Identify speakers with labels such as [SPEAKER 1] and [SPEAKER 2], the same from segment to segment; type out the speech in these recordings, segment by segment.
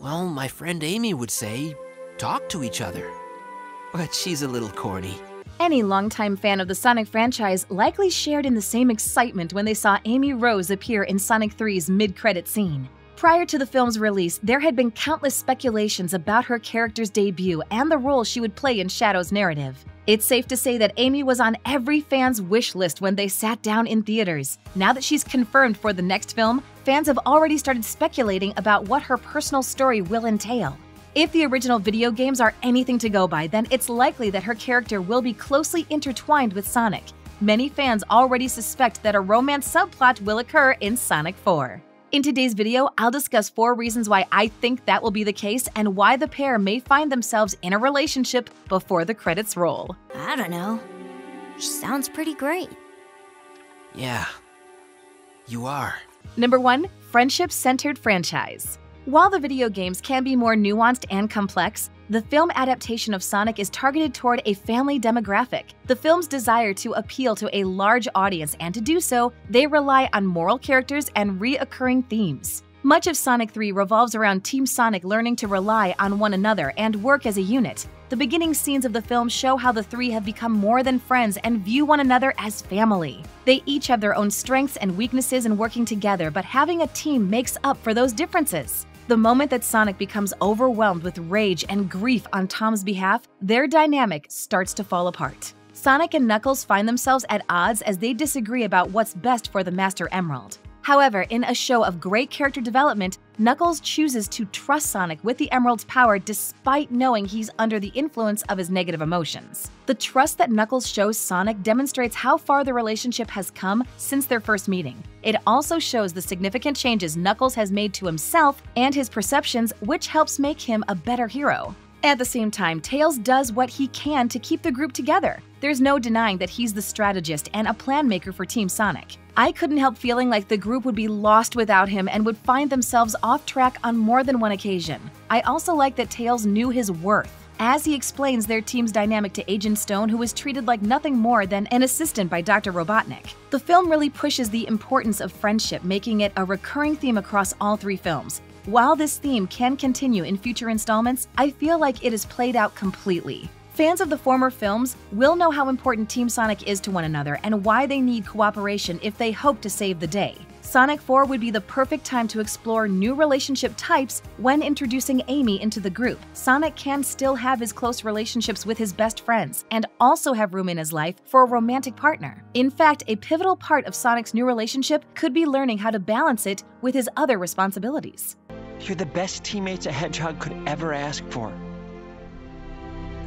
[SPEAKER 1] Well, my friend Amy would say, talk to each other. But she's a little corny.
[SPEAKER 2] Any longtime fan of the Sonic franchise likely shared in the same excitement when they saw Amy Rose appear in Sonic 3's mid-credit scene. Prior to the film's release, there had been countless speculations about her character's debut and the role she would play in Shadow's narrative. It's safe to say that Amy was on every fan's wish list when they sat down in theaters. Now that she's confirmed for the next film, fans have already started speculating about what her personal story will entail. If the original video games are anything to go by, then it's likely that her character will be closely intertwined with Sonic. Many fans already suspect that a romance subplot will occur in Sonic 4. In today's video, I'll discuss 4 reasons why I think that will be the case and why the pair may find themselves in a relationship before the credits roll.
[SPEAKER 3] I don't know. Sounds pretty great.
[SPEAKER 1] Yeah, you are.
[SPEAKER 2] Number 1. Friendship-centered franchise. While the video games can be more nuanced and complex, the film adaptation of Sonic is targeted toward a family demographic. The film's desire to appeal to a large audience, and to do so, they rely on moral characters and reoccurring themes. Much of Sonic 3 revolves around Team Sonic learning to rely on one another and work as a unit. The beginning scenes of the film show how the three have become more than friends and view one another as family. They each have their own strengths and weaknesses in working together, but having a team makes up for those differences. The moment that Sonic becomes overwhelmed with rage and grief on Tom's behalf, their dynamic starts to fall apart. Sonic and Knuckles find themselves at odds as they disagree about what's best for the Master Emerald. However, in a show of great character development, Knuckles chooses to trust Sonic with the Emerald's power despite knowing he's under the influence of his negative emotions. The trust that Knuckles shows Sonic demonstrates how far the relationship has come since their first meeting. It also shows the significant changes Knuckles has made to himself and his perceptions, which helps make him a better hero. At the same time, Tails does what he can to keep the group together. There's no denying that he's the strategist and a plan maker for Team Sonic. I couldn't help feeling like the group would be lost without him and would find themselves off track on more than one occasion. I also like that Tails knew his worth, as he explains their team's dynamic to Agent Stone, who was treated like nothing more than an assistant by Dr. Robotnik. The film really pushes the importance of friendship, making it a recurring theme across all 3 films. While this theme can continue in future installments, I feel like it is played out completely. Fans of the former films will know how important Team Sonic is to one another and why they need cooperation if they hope to save the day. Sonic 4 would be the perfect time to explore new relationship types when introducing Amy into the group. Sonic can still have his close relationships with his best friends and also have room in his life for a romantic partner. In fact, a pivotal part of Sonic's new relationship could be learning how to balance it with his other responsibilities.
[SPEAKER 4] You're the best teammates a hedgehog could ever ask for.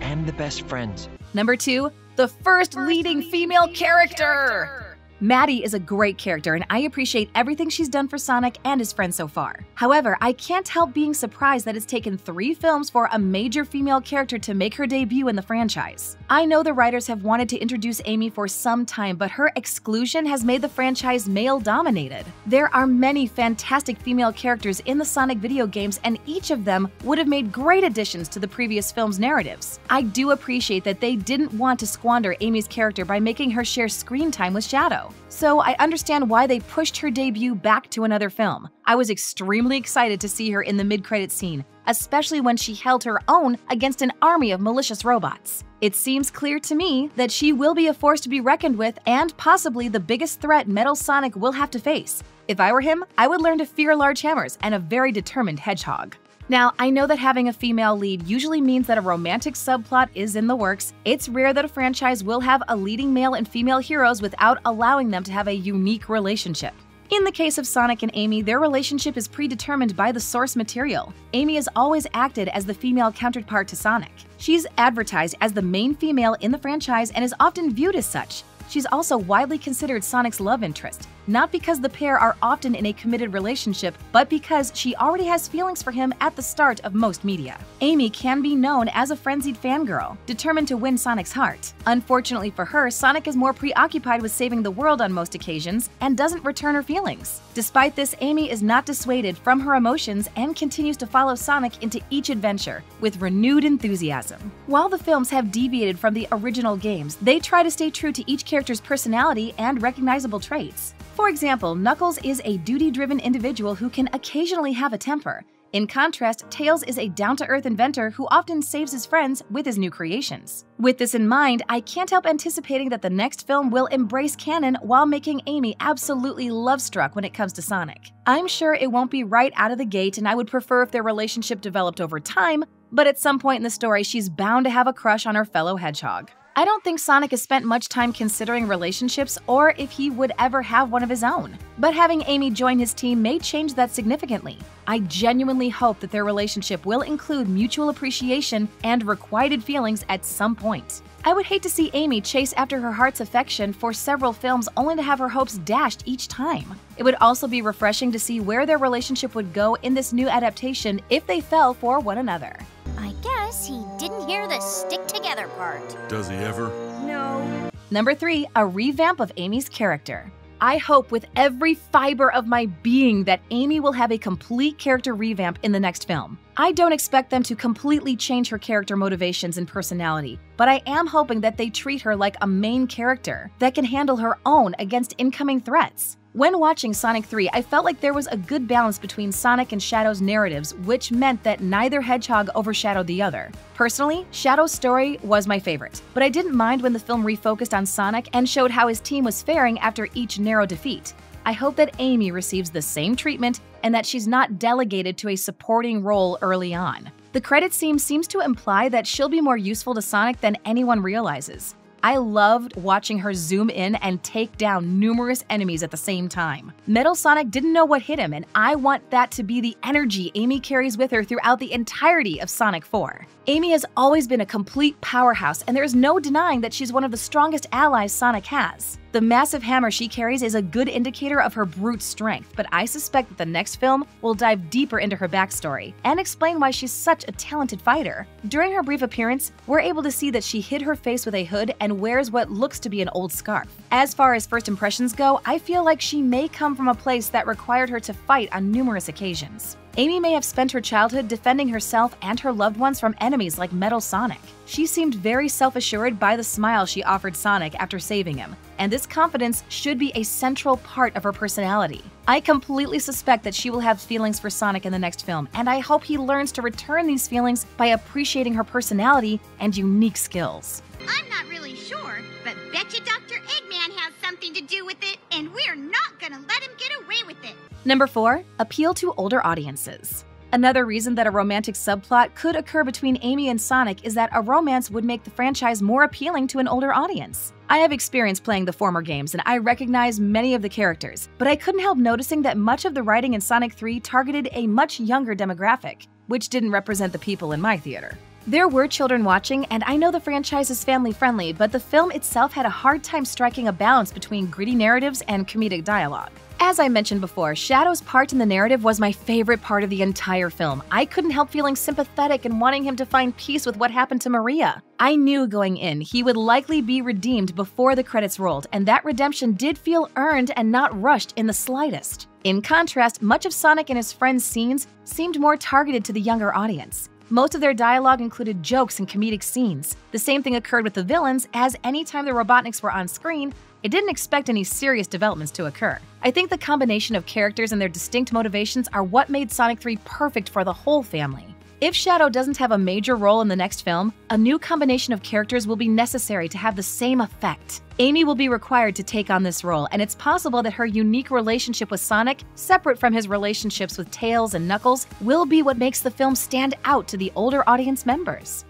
[SPEAKER 4] And the best friends.
[SPEAKER 2] Number 2, the first leading female character! Maddie is a great character, and I appreciate everything she's done for Sonic and his friends so far. However, I can't help being surprised that it's taken 3 films for a major female character to make her debut in the franchise. I know the writers have wanted to introduce Amy for some time, but her exclusion has made the franchise male-dominated. There are many fantastic female characters in the Sonic video games, and each of them would have made great additions to the previous films' narratives. I do appreciate that they didn't want to squander Amy's character by making her share screen time with Shadow. So I understand why they pushed her debut back to another film. I was extremely excited to see her in the mid-credits scene, especially when she held her own against an army of malicious robots. It seems clear to me that she will be a force to be reckoned with and possibly the biggest threat Metal Sonic will have to face. If I were him, I would learn to fear large hammers and a very determined hedgehog. Now, I know that having a female lead usually means that a romantic subplot is in the works. It's rare that a franchise will have a leading male and female heroes without allowing them to have a unique relationship. In the case of Sonic and Amy, their relationship is predetermined by the source material. Amy has always acted as the female counterpart to Sonic. She's advertised as the main female in the franchise and is often viewed as such. She's also widely considered Sonic's love interest, not because the pair are often in a committed relationship, but because she already has feelings for him at the start of most media. Amy can be known as a frenzied fangirl, determined to win Sonic's heart. Unfortunately for her, Sonic is more preoccupied with saving the world on most occasions and doesn't return her feelings. Despite this, Amy is not dissuaded from her emotions and continues to follow Sonic into each adventure with renewed enthusiasm. While the films have deviated from the original games, they try to stay true to each character's personality and recognizable traits. For example, Knuckles is a duty-driven individual who can occasionally have a temper. In contrast, Tails is a down-to-earth inventor who often saves his friends with his new creations. With this in mind, I can't help anticipating that the next film will embrace canon while making Amy absolutely love-struck when it comes to Sonic. I'm sure it won't be right out of the gate, and I would prefer if their relationship developed over time, but at some point in the story, she's bound to have a crush on her fellow hedgehog. I don't think Sonic has spent much time considering relationships or if he would ever have one of his own, but having Amy join his team may change that significantly. I genuinely hope that their relationship will include mutual appreciation and requited feelings at some point. I would hate to see Amy chase after her heart's affection for several films only to have her hopes dashed each time. It would also be refreshing to see where their relationship would go in this new adaptation if they fell for one another.
[SPEAKER 3] I guess he didn't hear the stick together part.
[SPEAKER 5] Does he ever?
[SPEAKER 3] No.
[SPEAKER 2] Number 3, a revamp of Amy's character. I hope with every fiber of my being that Amy will have a complete character revamp in the next film. I don't expect them to completely change her character motivations and personality, but I am hoping that they treat her like a main character that can handle her own against incoming threats. When watching Sonic 3, I felt like there was a good balance between Sonic and Shadow's narratives, which meant that neither hedgehog overshadowed the other. Personally, Shadow's story was my favorite, but I didn't mind when the film refocused on Sonic and showed how his team was faring after each narrow defeat. I hope that Amy receives the same treatment and that she's not delegated to a supporting role early on. The credits scene seems to imply that she'll be more useful to Sonic than anyone realizes. I loved watching her zoom in and take down numerous enemies at the same time. Metal Sonic didn't know what hit him, and I want that to be the energy Amy carries with her throughout the entirety of Sonic 4. Amy has always been a complete powerhouse, and there is no denying that she's one of the strongest allies Sonic has. The massive hammer she carries is a good indicator of her brute strength, but I suspect that the next film will dive deeper into her backstory and explain why she's such a talented fighter. During her brief appearance, we're able to see that she hid her face with a hood and wears what looks to be an old scarf. As far as first impressions go, I feel like she may come from a place that required her to fight on numerous occasions. Amy may have spent her childhood defending herself and her loved ones from enemies like Metal Sonic. She seemed very self-assured by the smile she offered Sonic after saving him, and this confidence should be a central part of her personality. I completely suspect that she will have feelings for Sonic in the next film, and I hope he learns to return these feelings by appreciating her personality and unique skills.
[SPEAKER 6] I'm not really sure, but betcha Dr. Eggman has something to do with it, and we're not gonna let him get away with it.
[SPEAKER 2] Number 4, appeal to older audiences. Another reason that a romantic subplot could occur between Amy and Sonic is that a romance would make the franchise more appealing to an older audience. I have experience playing the former games and I recognize many of the characters, but I couldn't help noticing that much of the writing in Sonic 3 targeted a much younger demographic, which didn't represent the people in my theater. There were children watching, and I know the franchise is family-friendly, but the film itself had a hard time striking a balance between gritty narratives and comedic dialogue. As I mentioned before, Shadow's part in the narrative was my favorite part of the entire film. I couldn't help feeling sympathetic and wanting him to find peace with what happened to Maria. I knew going in he would likely be redeemed before the credits rolled, and that redemption did feel earned and not rushed in the slightest. In contrast, much of Sonic and his friends' scenes seemed more targeted to the younger audience. Most of their dialogue included jokes and comedic scenes. The same thing occurred with the villains, as anytime the Robotniks were on screen, it didn't expect any serious developments to occur. I think the combination of characters and their distinct motivations are what made Sonic 3 perfect for the whole family. If Shadow doesn't have a major role in the next film, a new combination of characters will be necessary to have the same effect. Amy will be required to take on this role, and it's possible that her unique relationship with Sonic, separate from his relationships with Tails and Knuckles, will be what makes the film stand out to the older audience members.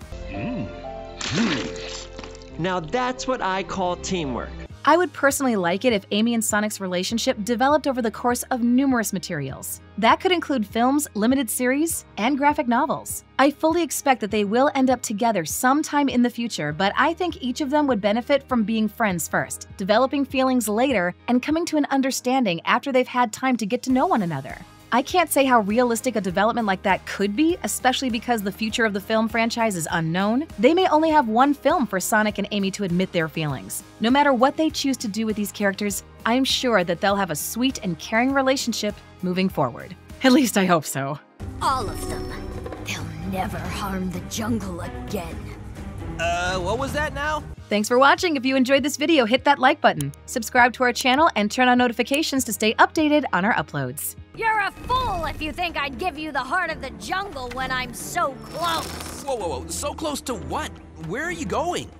[SPEAKER 4] Now that's what I call teamwork.
[SPEAKER 2] I would personally like it if Amy and Sonic's relationship developed over the course of numerous materials. That could include films, limited series, and graphic novels. I fully expect that they will end up together sometime in the future, but I think each of them would benefit from being friends first, developing feelings later, and coming to an understanding after they've had time to get to know one another. I can't say how realistic a development like that could be, especially because the future of the film franchise is unknown. They may only have one film for Sonic and Amy to admit their feelings. No matter what they choose to do with these characters, I'm sure that they'll have a sweet and caring relationship moving forward. At least I hope so.
[SPEAKER 3] All of them. They'll never harm the jungle again.
[SPEAKER 1] What was that now?
[SPEAKER 2] Thanks for watching. If you enjoyed this video, hit that like button, subscribe to our channel, and turn on notifications to stay updated on our uploads.
[SPEAKER 3] You're a fool if you think I'd give you the heart of the jungle when I'm so close.
[SPEAKER 1] Whoa, whoa, whoa. So close to what? Where are you going?